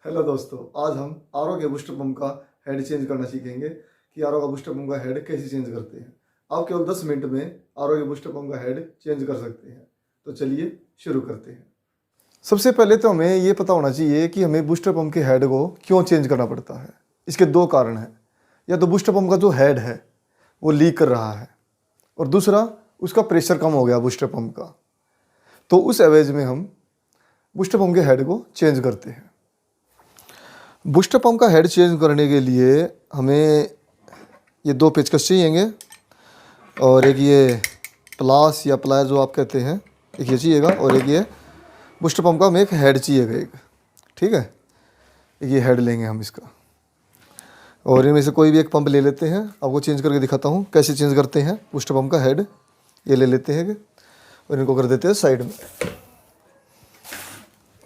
Hello दोस्तों, आज हम आरओ के बूस्टर पंप का हेड चेंज करना सीखेंगे कि आरओ का बूस्टर पंप का हेड कैसे चेंज करते हैं। आप केवल 10 मिनट में आरओ के बूस्टर पंप का हेड चेंज कर सकते हैं। तो चलिए शुरू करते हैं। सबसे पहले तो हमें ये पता होना चाहिए कि हमें बूस्टर पंप के हेड को क्यों चेंज करना पड़ता है। इसके दो कारण हैं। या तो बूस्टर पंप का जो हेड है वो लीक कर रहा है, और दूसरा उसका प्रेशर कम हो गया बूस्टर पंप का। तो उस एवज में हम बूस्टर पंप के हेड को चेंज करते हैं। बूस्टर पंप का हेड चेंज करने के लिए हमें ये दो पेचकस चाहिएंगे, और एक ये प्लास या प्लायर जो आप कहते हैं, एक ये चाहिएगा, और एक ये बूस्टर पंप का हमें एक हेड चाहिएगा एक। ठीक है, एक ये हेड लेंगे हम इसका, और इनमें से कोई भी एक पंप ले लेते हैं। आपको चेंज करके दिखाता हूँ कैसे चेंज करते हैं बूस्टर पंप का हेड। ये ले लेते हैं और इनको कर देते हैं साइड में,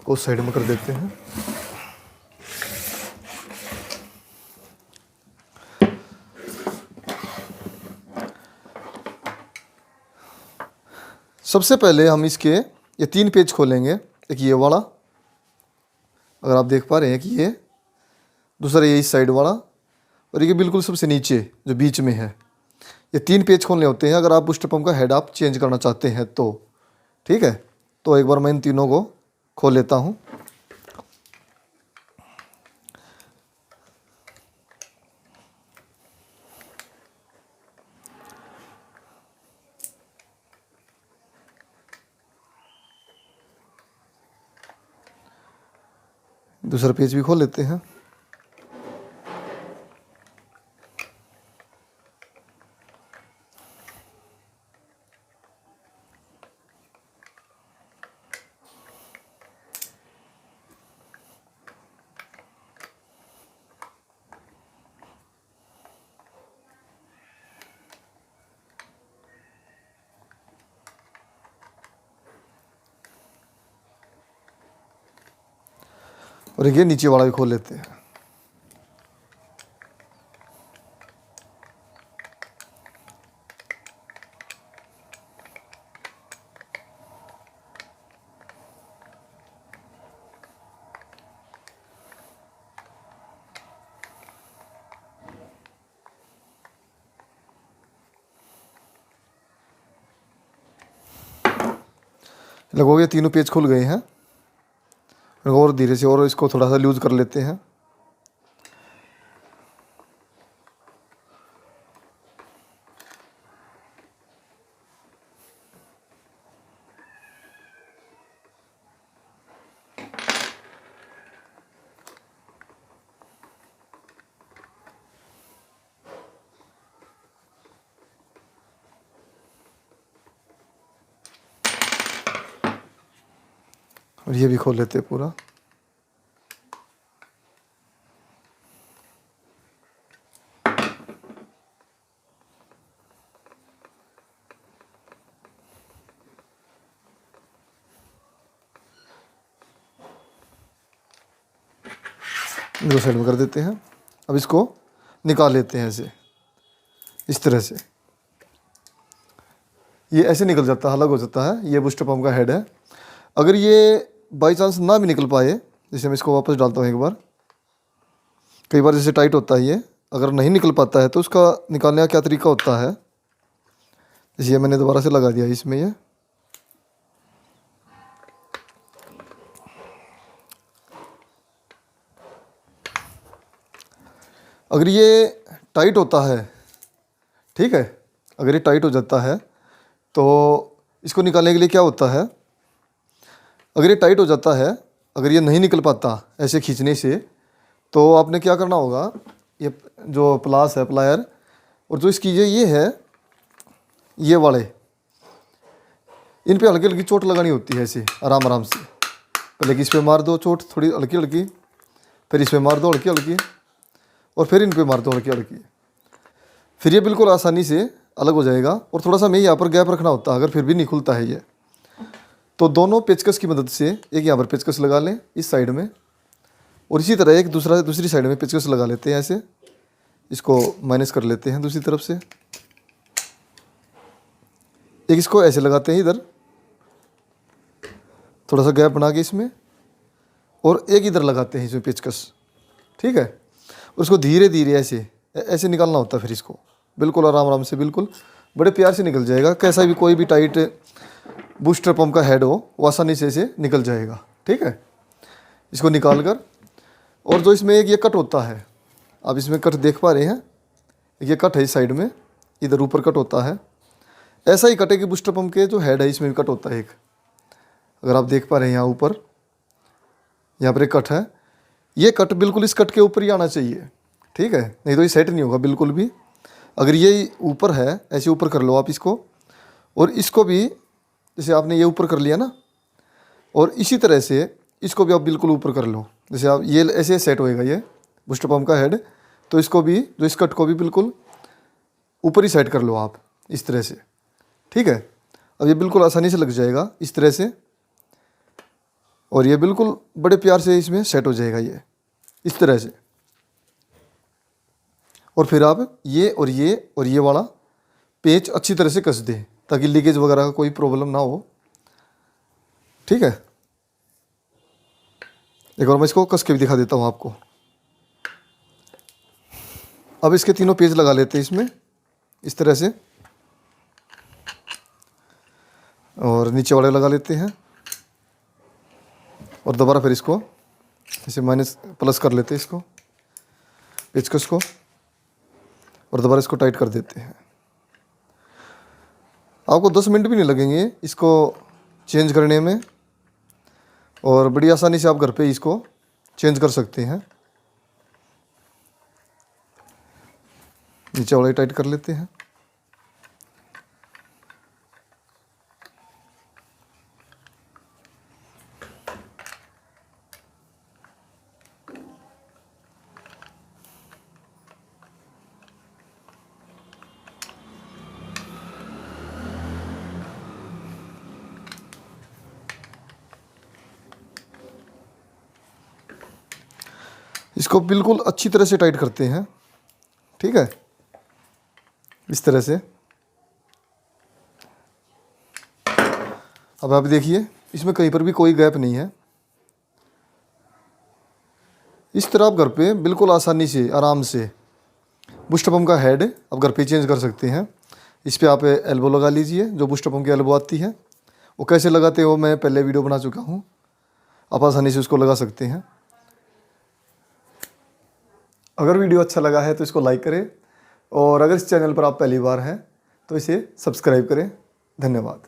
उस साइड में कर देते हैं। सबसे पहले हम इसके ये 3 पेज खोलेंगे। एक ये वाला, अगर आप देख पा रहे हैं कि ये, दूसरा ये इस साइड वाला, और ये बिल्कुल सबसे नीचे जो बीच में है। ये 3 पेज खोलने होते हैं अगर आप बूस्टर पंप का हेड आप चेंज करना चाहते हैं तो। ठीक है, तो एक बार मैं इन तीनों को खोल लेता हूँ। दूसरा पेज भी खोल लेते हैं। और ये नीचे वाला भी खोल लेते हैं। लगभग ये तीनों पेज खुल गए हैं, और धीरे से और इसको थोड़ा सा लूज कर लेते हैं। और ये भी खोल लेते हैं पूरा। दो साइड में कर देते हैं। अब इसको निकाल लेते हैं ऐसे, इस तरह से। ये ऐसे निकल जाता है, अलग हो जाता है। ये बूस्टर पंप का हेड है। अगर ये बाई चांस ना भी निकल पाए, जैसे मैं इसको वापस डालता हूँ एक बार, कई बार जैसे टाइट होता है ये, अगर नहीं निकल पाता है तो उसका निकालने का क्या तरीका होता है। जैसे ये मैंने दोबारा से लगा दिया इसमें ये, अगर ये टाइट होता है, ठीक है, अगर ये टाइट हो जाता है तो इसको निकालने के लिए क्या होता है, अगर ये टाइट हो जाता है, अगर ये नहीं निकल पाता ऐसे खींचने से, तो आपने क्या करना होगा, ये जो प्लास है, प्लायर, और जो इसकी ये है, ये वाले, इन पे हल्की हल्की चोट लगानी होती है ऐसे आराम आराम से। पहले कि इस पे मार दो चोट थोड़ी हल्की हल्की, फिर इस पे मार दो हल्की हल्की, और फिर इन पे मार दो हल्की हल्की। फिर ये बिल्कुल आसानी से अलग हो जाएगा। और थोड़ा सा हमें यहाँ पर गैप रखना होता है, अगर फिर भी नहीं खुलता है ये, तो दोनों पेचकस की मदद से एक यहाँ पर पेचकस लगा लें इस साइड में, और इसी तरह एक दूसरी साइड में पेचकस लगा लेते हैं ऐसे। इसको माइनस कर लेते हैं दूसरी तरफ से। एक इसको ऐसे लगाते हैं इधर, थोड़ा सा गैप बना के इसमें, और एक इधर लगाते हैं इसमें पेचकस, ठीक है। उसको धीरे धीरे ऐसे ऐसे निकालना होता है, फिर इसको बिल्कुल आराम आराम से, बिल्कुल बड़े प्यार से निकल जाएगा। कैसा भी कोई भी टाइट बूस्टर पंप का हेड हो वो आसानी से इसे निकल जाएगा, ठीक है। इसको निकाल कर, और जो इसमें एक ये कट होता है, आप इसमें कट देख पा रहे हैं, ये कट है इस साइड में, इधर ऊपर कट होता है। ऐसा ही कट है कि बूस्टर पंप के जो हेड है इसमें भी कट होता है एक, अगर आप देख पा रहे हैं यहाँ ऊपर, यहाँ पर एक कट है। ये कट बिल्कुल इस कट के ऊपर ही आना चाहिए, ठीक है, नहीं तो ये सेट नहीं होगा बिल्कुल भी। अगर ये ऊपर है, ऐसे ऊपर कर लो आप इसको, और इसको भी जैसे आपने ये ऊपर कर लिया ना, और इसी तरह से इसको भी आप बिल्कुल ऊपर कर लो। जैसे आप ये ऐसे सेट होएगा ये बूस्टर पंप का हेड, तो इसको भी, जो इस कट को भी बिल्कुल ऊपर ही सेट कर लो आप इस तरह से, ठीक है। अब ये बिल्कुल आसानी से लग जाएगा इस तरह से, और ये बिल्कुल बड़े प्यार से इसमें सेट हो जाएगा ये इस तरह से। और फिर आप ये और ये वाला पेच अच्छी तरह से कस दें ताकि लीकेज वगैरह का कोई प्रॉब्लम ना हो, ठीक है। एक बार मैं इसको कस के भी दिखा देता हूँ आपको। अब इसके तीनों पेज लगा लेते हैं इसमें इस तरह से, और नीचे वाले लगा लेते हैं, और दोबारा फिर इसको इसे माइनस प्लस कर लेते हैं इसको पेचकस को, और दोबारा इसको टाइट कर देते हैं। आपको 10 मिनट भी नहीं लगेंगे इसको चेंज करने में, और बड़ी आसानी से आप घर पे इसको चेंज कर सकते हैं। नीचे वाला टाइट कर लेते हैं। इसको बिल्कुल अच्छी तरह से टाइट करते हैं, ठीक है, इस तरह से। अब आप देखिए इसमें कहीं पर भी कोई गैप नहीं है। इस तरह आप घर पे बिल्कुल आसानी से आराम से बूस्टर पंप का हेड आप घर पे चेंज कर सकते हैं। इस पर आप एल्बो लगा लीजिए, जो बूस्टर पंप की एल्बो आती है, वो कैसे लगाते हो मैं पहले वीडियो बना चुका हूँ, आप आसानी से उसको लगा सकते हैं। अगर वीडियो अच्छा लगा है तो इसको लाइक करें, और अगर इस चैनल पर आप पहली बार हैं तो इसे सब्सक्राइब करें। धन्यवाद।